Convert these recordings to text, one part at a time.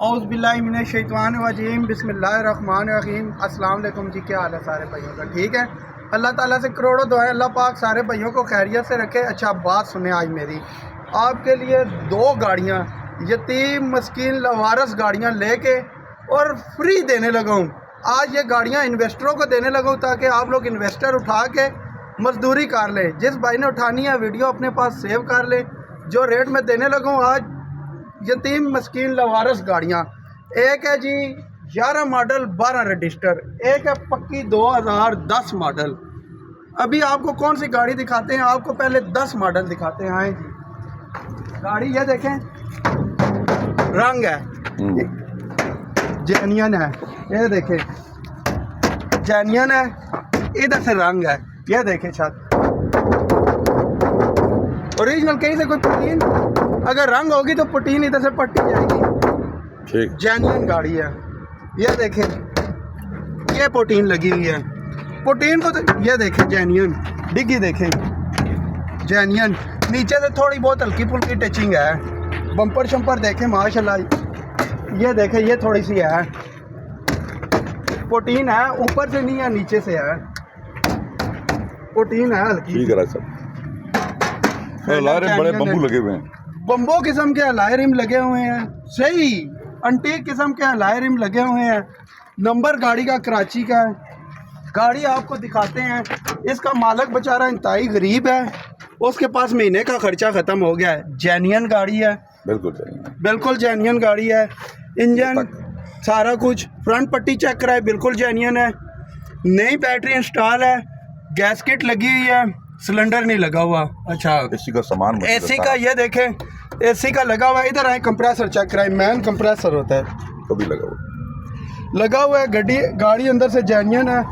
औज़ुबिल्लाहिमिनश्शैतानिर्रजीम बिस्मिल्लाहिर्रहमानिर्रहीम। अस्सलाम वालेकुम जी, क्या हाल है सारे भाइयों का? ठीक है। अल्लाह ताला से करोड़ों दुआएं, अल्लाह पाक सारे भाइयों को खैरियत से रखे। अच्छा बात सुने आज मेरी, आपके लिए दो गाड़ियाँ यतीम मस्कीन लवारस गाड़ियाँ लेके और फ्री देने लगा हूँ। आज ये गाड़ियाँ इन्वेस्टरों को देने लगा हूँ ताकि आप लोग इन्वेस्टर उठा के मजदूरी कर लें। जिस भाई ने उठानी है वीडियो अपने पास सेव कर ले। जो रेट में देने लगा हूँ आज यतीम मस्कीन लवारस गाड़ियाँ, एक है जी 11 मॉडल 12 रजिस्टर, एक है पक्की 2010 मॉडल। अभी आपको कौन सी गाड़ी दिखाते हैं, आपको पहले 10 मॉडल दिखाते हैं। आए जी, गाड़ी ये देखें, रंग है जेन्यन है, ये देखें जेन्यन है, इधर से रंग है, ये देखें छत ओरिजिनल, कहीं से कोई पुटीन अगर रंग होगी तो पुटीन इधर से पट्टी जाएगी। ठीक, जेन्युइन गाड़ी है। ये देखें, ये पुटीन लगी हुई है, पुटीन को तो ये देखें जेन्युइन, डिग्गी देखें जेन्युइन, नीचे से थोड़ी बहुत हल्की फुल्की टचिंग है। बम्पर शम्पर देखें माशाल्लाह, ये देखें ये थोड़ी सी है, पुटीन है, ऊपर से नहीं है नीचे से है, पुटीन है हल्की। ठीक है सर, बड़े बम्बू लगे हुए हैं, बम्बो किस्म के अलाय रिम लगे हुए हैं, सही अंटीक किस्म के अलाय रिम लगे हुए हैं। नंबर गाड़ी का कराची का है। गाड़ी आपको दिखाते हैं। इसका मालिक बेचारा इंतहाई गरीब है, उसके पास महीने का खर्चा ख़त्म हो गया है। जेन्युइन गाड़ी है, बिल्कुल जेन्युइन गाड़ी है। इंजन सारा कुछ, फ्रंट पट्टी चेक कराए, बिल्कुल जेन्युइन है। नई बैटरी इंस्टॉल है, गैसकिट लगी हुई है, सिलेंडर नहीं लगा हुआ। अच्छा, एसी का सामान, एसी का ये देखें, एसी का लगा हुआ है। इधर आए, कंप्रेसर चेक कराए, मैन कंप्रेसर होता है, कभी लगा हुआ है। गाड़ी अंदर से जेन्युइन है।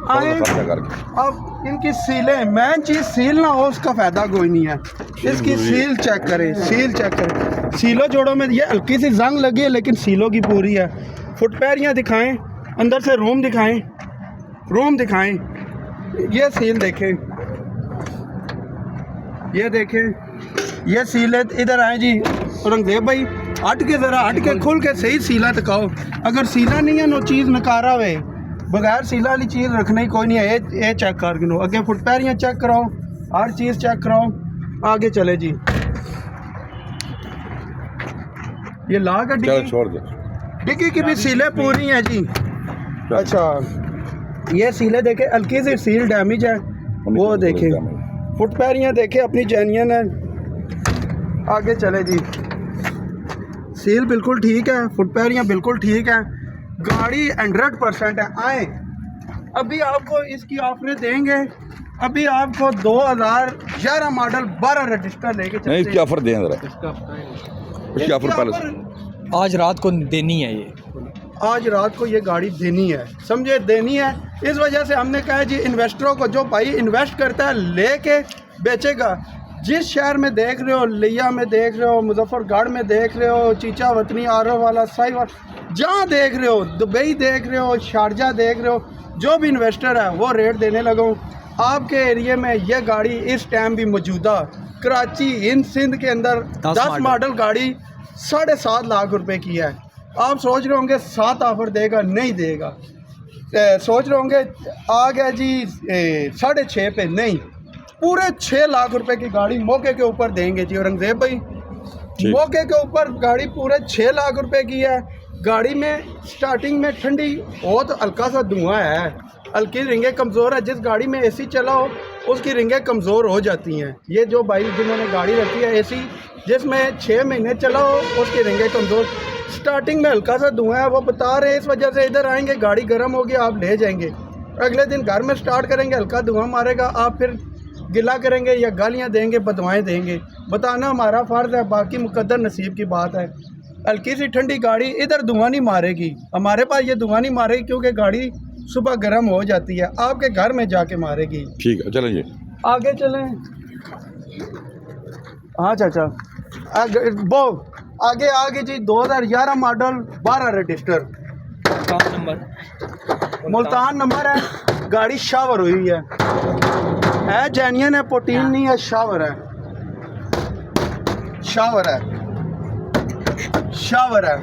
आए अब इनकी सीलें, मैन चीज़ सील ना हो उसका फ़ायदा कोई नहीं है। इसकी सील चेक करें, सील चेक करें, सीलों जोड़ों में ये हल्की सी जंग लगी है लेकिन सीलों की पूरी है। फुट पैरियाँ दिखाएं, अंदर से रूम दिखाएं, ये सील देखें, ये देखें ये सीलें। इधर आए जी औरंगजेब भाई, हट के ज़रा हट के खुल के सही सीला दिखाओ। अगर सीला नहीं है नो चीज़ नकारा हुए, बगैर सीला वाली चीज़ रखना ही कोई नहीं है। ये चेक कर गिनो, अगे फुट पैरियाँ चेक कराओ, हर चीज़ चेक कराओ। आगे चले जी, ये ला का डिग्गी की भी सीलें पूरी हैं जी। अच्छा, ये सीलें देखें, हल्की सी सील डैमेज है, वो देखें। फुट पैरियाँ देखें अपनी जेन्युइन है। आगे चले जी, सील बिल्कुल ठीक है, फुट पैरियाँ बिल्कुल ठीक है, गाड़ी 100% है। आए अभी आपको इसकी ऑफरें देंगे। अभी आपको 2011 मॉडल 12 रजिस्टर लेके चलते हैं। इसकी ऑफर दें जरा, इसकी ऑफर पहले आज रात को देनी है। ये आज रात को ये गाड़ी देनी है, समझे, देनी है। इस वजह से हमने कहा जी इन्वेस्टरों को, जो भाई इन्वेस्ट करता है लेके बेचेगा। जिस शहर में देख रहे हो, लिया में देख रहे हो, मुजफ्फरगढ़ में देख रहे हो, चीचा वतनी आरो वाला साहिवाल, जहाँ देख रहे हो, दुबई देख रहे हो, शारजा देख रहे हो, जो भी इन्वेस्टर है वो रेट देने लगा हूँ। आपके एरिए में ये गाड़ी इस टाइम भी मौजूदा कराची हिंद सिंध के अंदर 10 मॉडल गाड़ी 7.5 लाख रुपए की है। आप सोच रहे होंगे 7 ऑफर देगा, नहीं देगा। सोच रहे होंगे आ गया जी 6.5 पे, नहीं, पूरे 6 लाख रुपए की गाड़ी मौके के ऊपर देंगे जी औरंगजेब भाई। मौके के ऊपर गाड़ी पूरे 6 लाख रुपए की है। गाड़ी में स्टार्टिंग में ठंडी बहुत हल्का सा धुआं है, हल्की रिंगें कमज़ोर है। जिस गाड़ी में एसी चला हो उसकी रिंगें कमज़ोर हो जाती हैं। ये जो भाई जिन्होंने गाड़ी रखी है एसी जिसमें 6 महीने चला हो उसकी रिंगें कमज़ोर, स्टार्टिंग में हल्का सा धुआं है, वो बता रहे हैं। इस वजह से इधर आएंगे, गाड़ी गर्म होगी, आप ले जाएंगे, अगले दिन घर में स्टार्ट करेंगे, हल्का धुआं मारेगा, आप फिर गिला करेंगे या गालियां देंगे, बदवाएं देंगे। बताना हमारा फ़र्ज़ है, बाकी मुकद्दर नसीब की बात है। हल्की सी ठंडी गाड़ी इधर धुआं नहीं मारेगी, हमारे पास ये धुआं नहीं मारेगी क्योंकि गाड़ी सुबह गर्म हो जाती है, आपके घर में जाके मारेगी। ठीक है, चलें जी, आगे चलें। हाँ चाचा, आगे जी 2011 मॉडल 12 रजिस्टर, मुल्तान नंबर है। गाड़ी शावर हुई है जेन्युइन है, पुटीन नहीं है, शावर है, शावर है।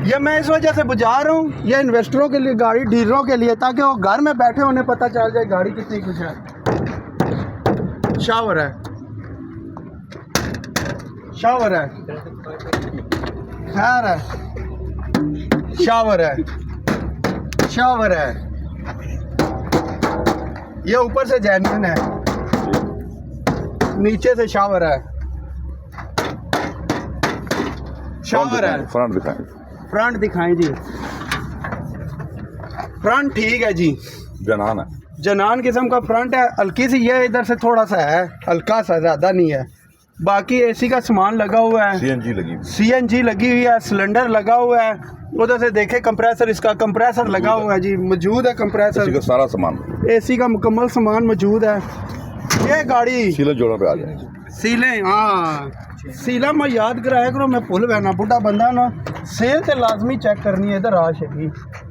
ये मैं इस वजह से बुझा रहा हूँ, ये इन्वेस्टरों के लिए, गाड़ी डीलरों के लिए, ताकि वो घर में बैठे उन्हें पता चल जाए गाड़ी कितनी कुछ है। शावर है, शावर है, खैर है, शावर है, शावर है, ये ऊपर से जेन्युइन है, नीचे से शावर है, शावर है। फ्रंट दिखाएं। फ्रंट दिखाएं जी। फ्रंट ठीक है जी, जनान है। जनान किस्म का फ्रंट है, हल्की सी ये इधर से थोड़ा सा है, हल्का सा, ज़्यादा नहीं है। बाकी एसी का सामान लगा हुआ है, सीएनजी लगी। सीएनजी लगी हुई है, सिलेंडर लगा हुआ है। उधर से देखे कंप्रेसर, इसका कंप्रेसर लगा हुआ है जी, मौजूद है इसी कंप्रेसर। का सारा सामान एसी का मुकम्मल सामान मौजूद है। ये गाड़ी सीले जोड़ों पे आ जाएंगे। सीलें, हाँ सीला मैं याद कराया करो, मैं भूल गया ना, बुढ़ा बंदा ना। सील तो लाजमी चेक करनी है, इधर आश है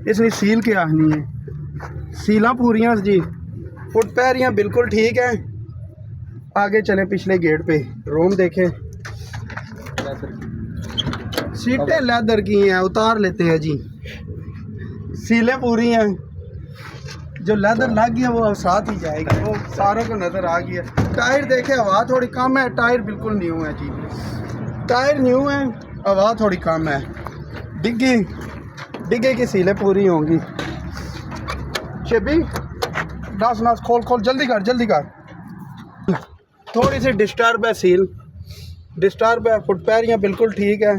इसलिए सील के आनी है। सीला पूरियाँ जी, फुट पैरियाँ बिल्कुल ठीक है। आगे चले पिछले गेट पे, रूम देखें, सीटें लेदर की हैं, उतार लेते हैं जी। सीलें पूरी हैं, जो लेदर लग गई है वो साथ ही जाएगी, वो सारों को नज़र आ गई है। टायर देखे, हवा थोड़ी कम है, टायर बिल्कुल न्यू है जी, टायर न्यू है, हवा थोड़ी कम है। डिग्गी, डिग्गे की सीलें पूरी होंगी। शेबी नास खोल खोल, जल्दी कर जल्दी कर। थोड़ी सी डिस्टर्ब है सील, डिस्टर्ब है। फुट पैरियाँ बिल्कुल ठीक है।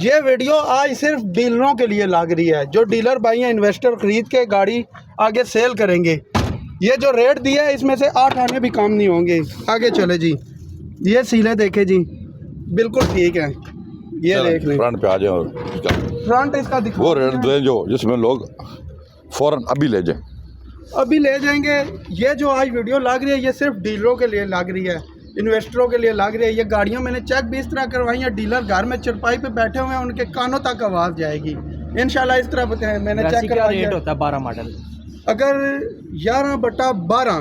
ये वीडियो आज सिर्फ डीलरों के लिए लग रही है, जो डीलर भाई हैं, इन्वेस्टर ख़रीद के गाड़ी आगे सेल करेंगे। ये जो रेट दिया है इसमें से 8 आने भी काम नहीं होंगे। आगे चले जी, ये सीलें देखे जी, बिल्कुल ठीक है। ये देख लें, फ्रंट पे आ जाए और फ्रंट इसका दिखा, वो रेट दें जो जिसमें लोग फौरन अभी ले जाएं। अभी ले जाएंगे। ये जो आज वीडियो लग रही है ये सिर्फ डीलरों के लिए लग रही है, इन्वेस्टरों के लिए लग रही है। ये गाड़ियाँ मैंने चेक भी इस तरह करवाई हैं, डीलर घर में चरपाई पे बैठे हुए हैं, उनके कानों तक आवाज़ जाएगी इंशाल्लाह। इस तरह बताएं, मैंने चेक करवाई है। होता है 12 मॉडल। अगर 11/12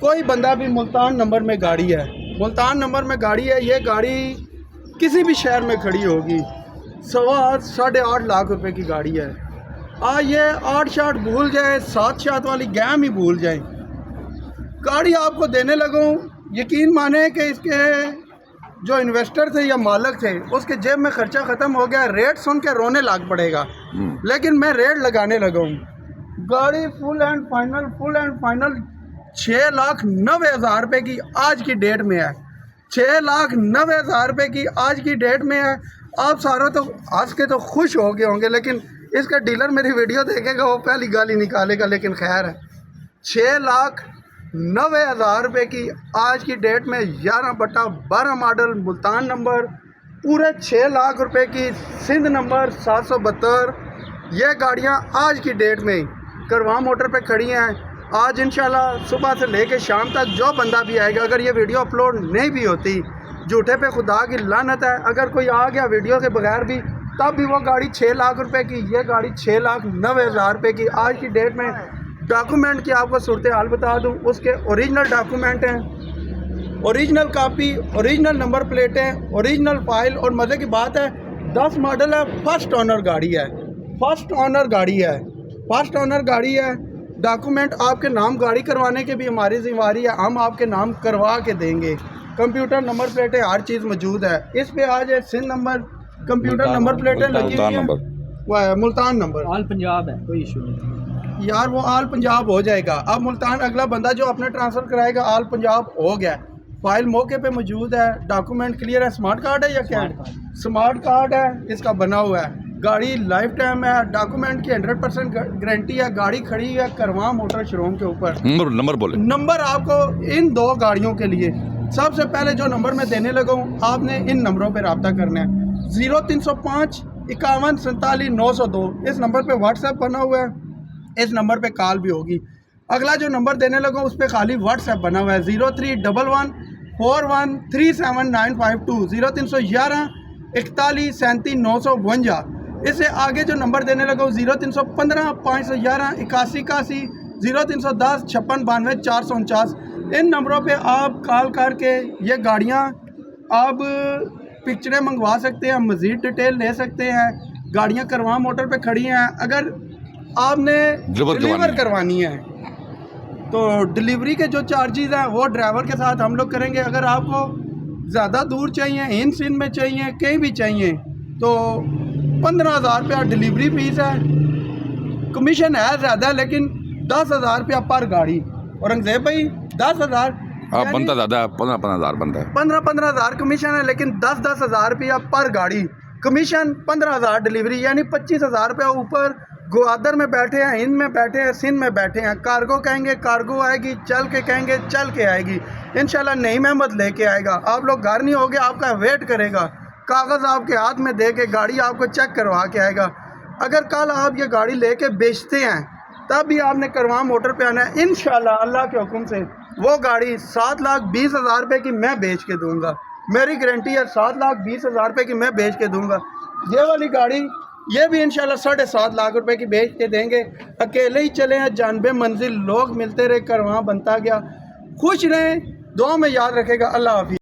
कोई बंदा भी मुल्तान नंबर में गाड़ी है, मुल्तान नंबर में गाड़ी है, ये गाड़ी किसी भी शहर में खड़ी होगी, 8.5 लाख रुपए की गाड़ी है। ये 8 शाट भूल जाए, 7 शाट वाली गैम ही भूल जाए, गाड़ी आपको देने लगूँ, यकीन माने कि इसके जो इन्वेस्टर थे या मालिक थे, उसके जेब में खर्चा ख़त्म हो गया। रेट सुन के रोने लग पड़ेगा, लेकिन मैं रेट लगाने लगा हूँ। गाड़ी फुल एंड फाइनल 6,90,000 रुपये की आज की डेट में है। 6,90,000 रुपये की आज की डेट में है। आप सारों तो हंस के तो खुश हो गए होंगे, लेकिन इसका डीलर मेरी वीडियो देखेगा वो पहली गाली निकालेगा, लेकिन खैर है। 6,90,000 रुपये की आज की डेट में 11/12 मॉडल मुल्तान नंबर, पूरे 6 लाख रुपए की सिंध नंबर 772। ये गाड़ियाँ आज की डेट में करवा मोटर पे खड़ी हैं। आज इंशाल्लाह सुबह से लेके शाम तक जो बंदा भी आएगा, अगर ये वीडियो अपलोड नहीं भी होती, झूठे पे खुदा की लानत है, अगर कोई आ गया वीडियो के बगैर भी, तब भी वो गाड़ी 6 लाख रुपए की, ये गाड़ी 6,90,000 रुपये की आज की डेट में। डॉक्यूमेंट की आपको सूरत हाल बता दूं, उसके ओरिजिनल डॉक्यूमेंट हैं, ओरिजिनल कापी, ओरिजिनल नंबर प्लेटें, ओरिजिनल फाइल। और मज़े की बात है 10 मॉडल है, फर्स्ट ऑनर गाड़ी है, फर्स्ट ऑनर गाड़ी है, फर्स्ट ऑनर गाड़ी है। डॉक्यूमेंट आपके नाम गाड़ी करवाने की भी हमारी जिम्मेवारी है, हम आपके नाम करवा के देंगे। कंप्यूटर नंबर प्लेटें, हर चीज़ मौजूद है। इस पे आज है सिंध नंबर, कंप्यूटर नंबर प्लेटें लगी हुई हैं, वो है मुल्तान नंबर। ऑल पंजाब है, कोई इशू नहीं यार, वो आल पंजाब हो जाएगा। अब मुल्तान अगला बंदा जो अपने ट्रांसफ़र कराएगा आल पंजाब हो गया। फाइल मौके पे मौजूद है, डॉक्यूमेंट क्लियर है। स्मार्ट कार्ड है या क्या है? स्मार्ट कार्ड है, इसका बना हुआ है। गाड़ी लाइफ टाइम है, डॉक्यूमेंट की 100% गारंटी है। गाड़ी खड़ी है करवा मोटर शोरूम के ऊपर। नंबर बोले, नंबर आपको इन 2 गाड़ियों के लिए सबसे पहले जो नंबर मैं देने लगा हूँ, आपने इन नंबरों पर रब्ता करना है। 0305 51 47 902, इस नंबर पर व्हाट्सएप बना हुआ है, इस नंबर पे कॉल भी होगी। अगला जो नंबर देने लगा उस पर खाली व्हाट्सएप बना हुआ है, 0311 41 37952, 0311 41 37 952। इससे आगे जो नंबर देने लगा 0315 511 81 81, 0310 56 92 449। इन नंबरों पे आप कॉल करके ये गाड़ियाँ आप पिक्चरें मंगवा सकते हैं, मज़ीद डिटेल ले सकते हैं। गाड़ियाँ करवा मोटर पे खड़ी हैं, अगर आपने डिलीवर करवानी है तो डिलीवरी के जो चार्जेस हैं वो ड्राइवर के साथ हम लोग करेंगे। अगर आपको ज़्यादा दूर चाहिए, इन सिंध में चाहिए, कहीं भी चाहिए, तो 15,000 रुपया डिलीवरी फीस है। कमीशन है ज़्यादा, लेकिन 10,000 रुपया पर गाड़ी। औरंगजेब भाई 10,000 बनता ज़्यादा है, 15,000 बनता है। 15,000 कमीशन है, लेकिन 10,000 रुपया पर गाड़ी कमीशन, 15,000 डिलीवरी, यानी 25,000 रुपया ऊपर। ग्वादर में बैठे हैं, हिंद में बैठे हैं, सिंध में बैठे हैं, कार्गो कहेंगे कार्गो आएगी, चल के कहेंगे चल के आएगी। इंशाल्लाह नईम अहमद लेके आएगा, आप लोग घर नहीं होगे, आपका वेट करेगा, कागज़ आपके हाथ में दे के गाड़ी आपको चेक करवा के आएगा। अगर कल आप ये गाड़ी लेके बेचते हैं तब भी आपने करवा मोटर पे आना है। इंशाल्लाह अल्लाह के हुक्म से वो गाड़ी 7,20,000 रुपये की मैं बेच के दूंगा, मेरी गारंटी है। 7,20,000 रुपये की मैं बेच के दूंगा। ये वाली गाड़ी ये भी इंशाल्लाह 7.5 लाख रुपए की बेच के देंगे। अकेले ही चले हैं, जानबे मंजिल लोग मिलते रहे, करवा बनता गया। खुश रहें, दुआ में याद रखेगा। अल्लाह हाफिज़।